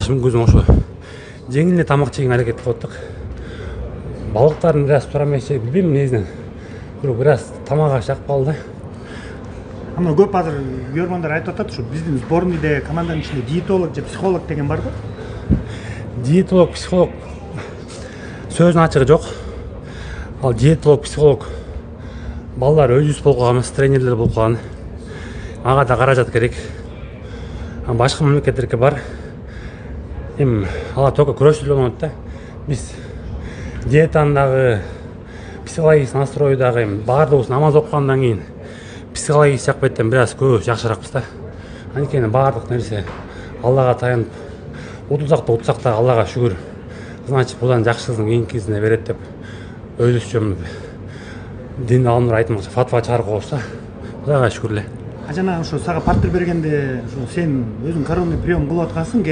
алышым көзүм ошо жеңил эле тамак жеген аракет кылып аттык. Балыктарын бир аз турамайчы билбейм негизинен. Бир аз тамагы жак калды. Ама көп азыр көргөндөр айтып атат, ушу биздин сборныйда команданын ичинде диетолог же психолог деген барбы? Диетолог, психолог сөзүнүн ачыгы жок. Ал диетолог, психолог балдар өзүбүз болуп калган эмес, тренерлер болуп калган. Ага да каражат керек. Башка мамлекеттерге бар. Эми ала только күрөшчүлөр болот да. Биз диетаны дагы, психологический настрой дагы баардыгыбыз намаз окугандан кийин психологический жакпеттен бир аз көбү жакшыракпыз да. Анткени баардык нерсе Аллага таянып, утулсак да Аллага шүгүр. Значит, будан жакшысын кийинкисине берет деп өзүбүзчө дин алымдар айтмакчы, фатва чыгарып коебуз да. Кудайга шүгүр эле. Жана ошо сага партнер бергенде ошо сен өзүң коронный прием кылып аткансың.